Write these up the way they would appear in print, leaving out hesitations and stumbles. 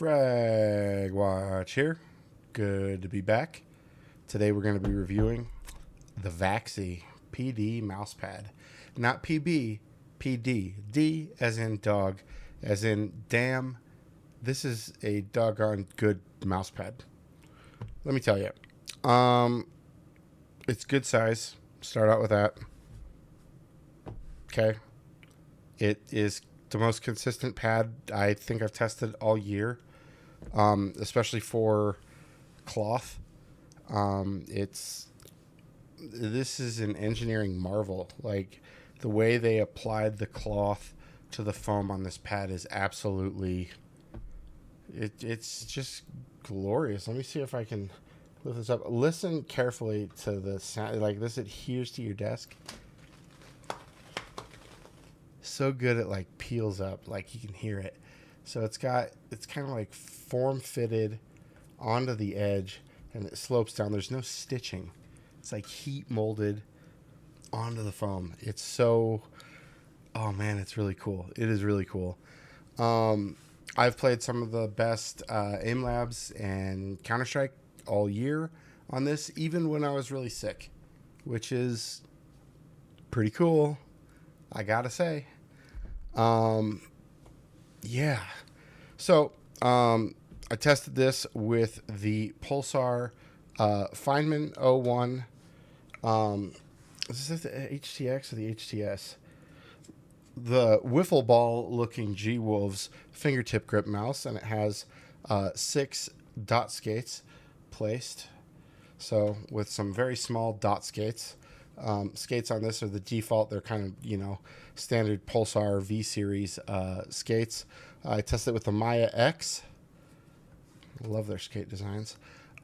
FragWatch here. Good to be back. Today we're going to be reviewing the Vaxee PD Mousepad. Not PB, PD. D as in dog, as in damn. This is a doggone good mousepad. Let me tell you. It's good size. Start out with that. Okay. It is the most consistent pad I think I've tested all year, especially for cloth. This is an engineering marvel. Like, the way they applied the cloth to the foam on this pad is absolutely, it's just glorious. Let me see if I can lift this up. Listen carefully to the sound. Like, this adheres to your desk. So good it like peels up, like you can hear it. So it's kind of like form fitted onto the edge, and it slopes down. There's no stitching. It's like heat molded onto the foam. It's so, oh man, it's really cool. It is really cool. I've played some of the best aim labs and Counter-Strike all year on this, even when I was really sick, which is pretty cool, I gotta say. Yeah. So, I tested this with the Pulsar Feynman 01. Is this the HTX or the HTS? The wiffle ball looking G-Wolves fingertip grip mouse, and it has 6 dot skates placed. So with some very small dot skates. Skates on this are the default. They're kind of, standard Pulsar V series skates. I tested it with the Maya X. I love their skate designs.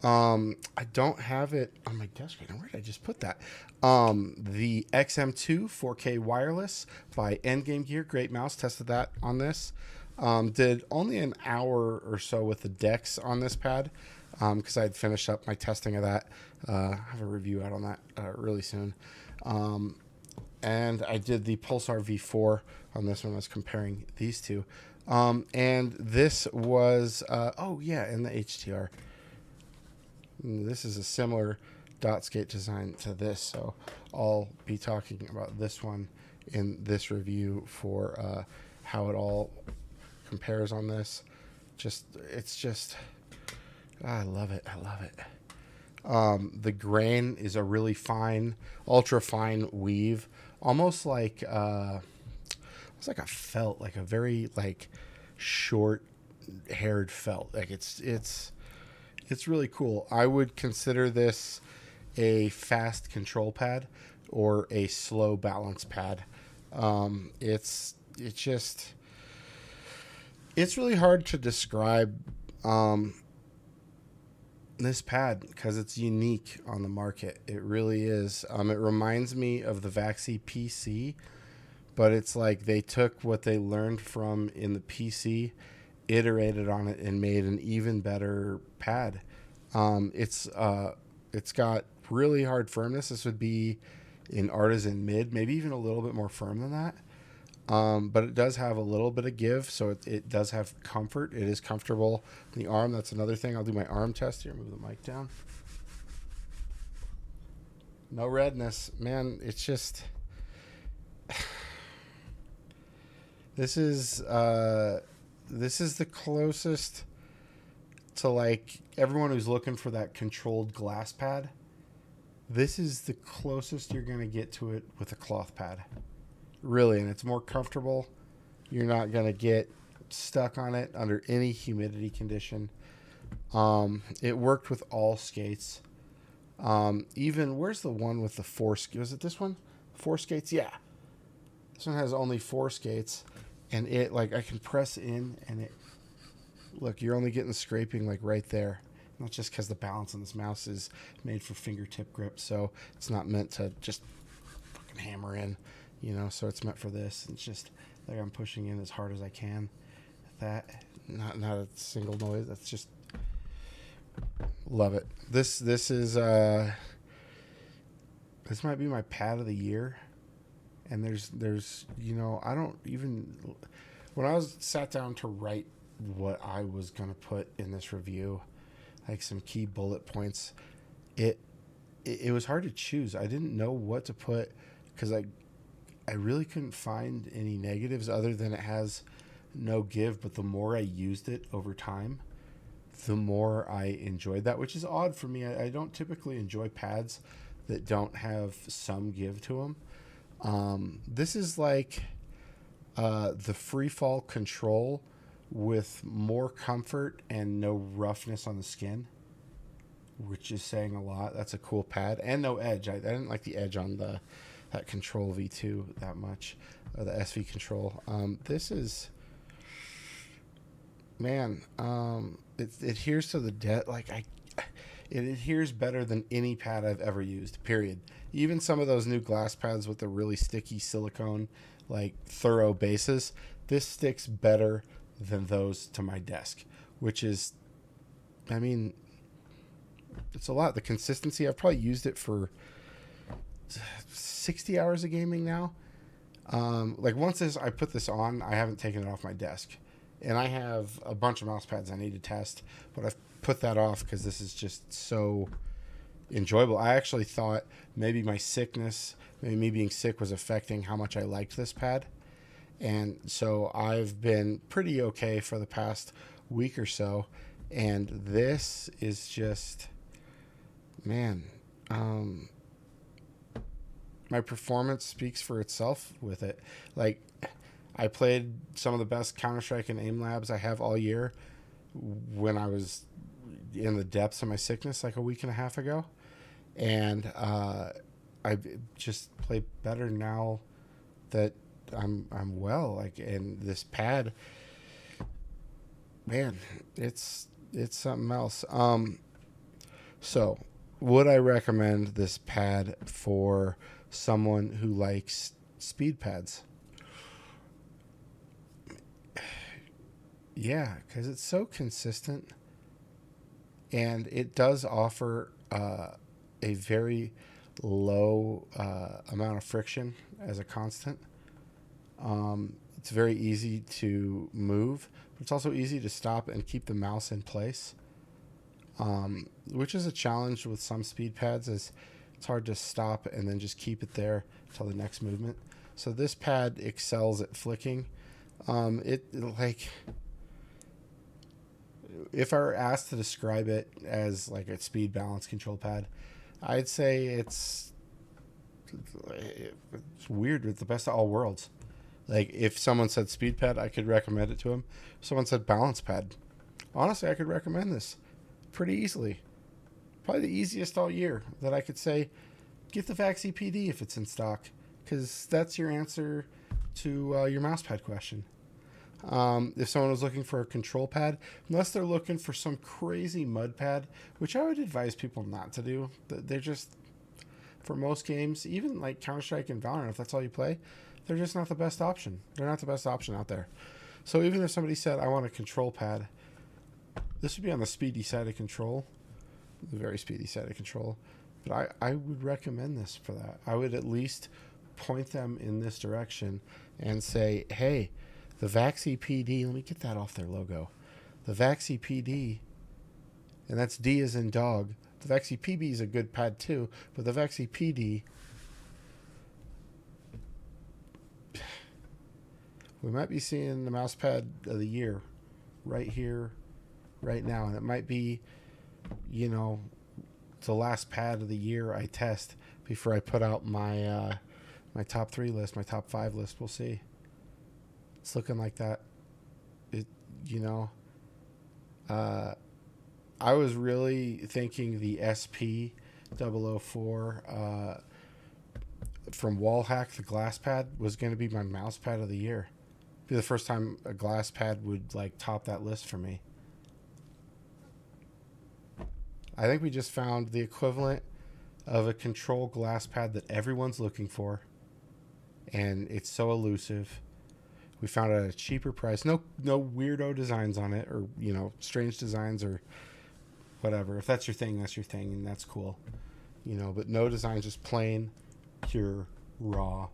I don't have it on my desk right now. Where did I just put that? The XM2 4K wireless by Endgame Gear. Great mouse. Tested that on this. Did only an hour or so with the decks on this pad, because I had finished up my testing of that. I have a review out on that really soon. And I did the Pulsar V4 on this one. I was comparing these two. And this was, and the HTR. This is a similar dot skate design to this, so I'll be talking about this one in this review for how it all compares on this. I love it. The grain is a really fine, ultra fine weave, almost like it's like a felt, like a very short haired felt. Like it's really cool. I would consider this a fast control pad or a slow balance pad. It's really hard to describe this pad because it's unique on the market. It really is. It reminds me of the Vaxee PC, but it's like they took what they learned from in the PC, iterated on it, and made an even better pad. It's got really hard firmness. This would be in artisan mid, maybe even a little bit more firm than that. But it does have a little bit of give, so it does have comfort. It is comfortable in the arm. That's another thing. I'll do my arm test here. Move the mic down. No redness. Man, it's just... This is the closest to, everyone who's looking for that controlled glass pad. This is the closest you're going to get to it with a cloth pad. Really, and it's more comfortable. You're not going to get stuck on it under any humidity condition. It worked with all skates. Even, where's the one with the 4 skates? Was it this one? 4 skates? Yeah. This one has only 4 skates. And it, I can press in and it, look, you're only getting scraping right there. Not just because the balance on this mouse is made for fingertip grip. So it's not meant to just fucking hammer in. So it's meant for this. It's just like I'm pushing in as hard as I can. That, not a single noise. That's just, love it. This is this might be my pad of the year. And there's I don't even, when I sat down to write what I was going to put in this review, like some key bullet points. It was hard to choose. I didn't know what to put because I really couldn't find any negatives other than it has no give. But the more I used it over time, the more I enjoyed that, which is odd for me. I don't typically enjoy pads that don't have some give to them. This is like the free fall control with more comfort and no roughness on the skin, which is saying a lot. That's a cool pad. And no edge. I didn't like the edge on that Control V2 that much, or the SV Control. This is, man, it adheres to the it adheres better than any pad I've ever used, period. Even some of those new glass pads with the really sticky silicone, like thorough bases, this sticks better than those to my desk, which is, I mean, it's a lot. The consistency, I've probably used it for 60 hours of gaming now. Like once I put this on, I haven't taken it off my desk. And I have a bunch of mouse pads I need to test, but I've put that off because this is just so enjoyable. I actually thought maybe my sickness, maybe me being sick was affecting how much I liked this pad. And so I've been pretty okay for the past week or so. And this is just, man, my performance speaks for itself with it. Like, I played some of the best Counter-Strike and aim labs I have all year when I was in the depths of my sickness like a week and a half ago. And I just play better now that I'm well. Like, and this pad, man, it's something else. So would I recommend this pad for someone who likes speed pads? Yeah, because it's so consistent, and it does offer a very low amount of friction as a constant. It's very easy to move, but it's also easy to stop and keep the mouse in place, which is a challenge with some speed pads. Is it's hard to stop and then just keep it there till the next movement. So this pad excels at flicking. If I were asked to describe it as like a speed balance control pad, I'd say it's weird with the best of all worlds. Like, if someone said speed pad, I could recommend it to them. If someone said balance pad, honestly, I could recommend this pretty easily. Probably the easiest all year that I could say, get the Vaxee PD if it's in stock, because that's your answer to your mousepad question. If someone was looking for a control pad, unless they're looking for some crazy mud pad, which I would advise people not to do. They're just, for most games, even like Counter-Strike and Valorant, if that's all you play, they're just not the best option. They're not the best option out there. So even if somebody said, I want a control pad, this would be on the speedy side of control, the very speedy side of control. But I would recommend this for that. I would at least point them in this direction and say, hey, the Vaxee PD, let me get that off their logo. The Vaxee PD, and that's D as in dog. The Vaxee PB is a good pad too, but the Vaxee PD, we might be seeing the mouse pad of the year right here, right now. And it might be, the last pad of the year I test before I put out my my top 3 list, my top 5 list. We'll see. It's looking like that. I was really thinking the SP 004 from Wallhack, the glass pad, was going to be my mouse pad of the year. It'd be the first time a glass pad would top that list for me. I think we just found the equivalent of a control glass pad that everyone's looking for, and it's so elusive. We found it at a cheaper price. No weirdo designs on it, or strange designs or whatever. If that's your thing, that's your thing, and that's cool. But no designs, just plain, pure, raw,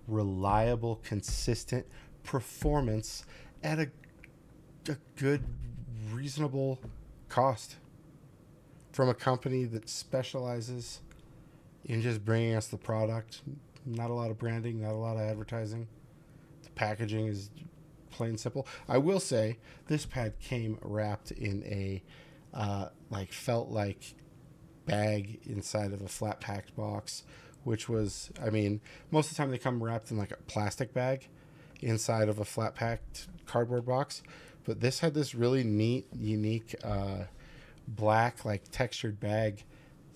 reliable, consistent performance at a a good, reasonable cost from a company that specializes in just bringing us the product. Not a lot of branding, not a lot of advertising. The packaging is plain simple. I will say this pad came wrapped in a felt like bag inside of a flat packed box, which was, I mean, most of the time they come wrapped in like a plastic bag inside of a flat packed cardboard box, but this had this really neat, unique black like textured bag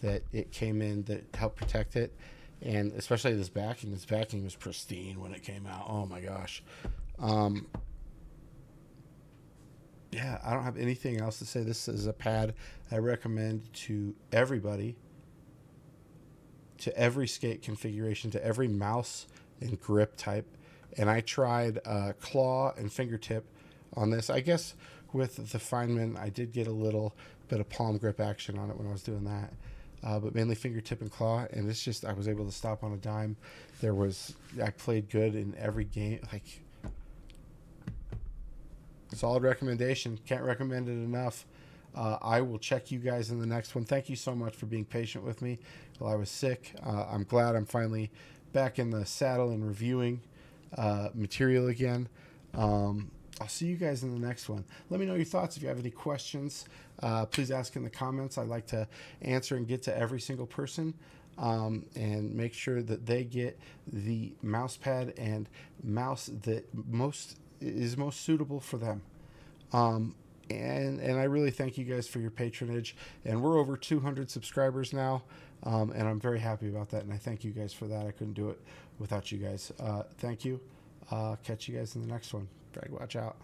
that it came in that helped protect it, and especially this backing was pristine when it came out. Oh my gosh. Yeah, I don't have anything else to say. This is a pad I recommend to everybody, to every skate configuration, to every mouse and grip type. And I tried claw and fingertip on this. I guess with the Feynman, I did get a little bit of palm grip action on it when I was doing that. But mainly fingertip and claw. And it's just, I was able to stop on a dime. I played good in every game. Like, solid recommendation. Can't recommend it enough. I will check you guys in the next one. Thank you so much for being patient with me while I was sick. I'm glad I'm finally back in the saddle and reviewing material again. I'll see you guys in the next one. Let me know your thoughts. If you have any questions, please ask in the comments. I like to answer and get to every single person, and make sure that they get the mouse pad and mouse that is most suitable for them. And I really thank you guys for your patronage. And we're over 200 subscribers now, and I'm very happy about that. And I thank you guys for that. I couldn't do it without you guys. Thank you. Catch you guys in the next one. FragWatch out.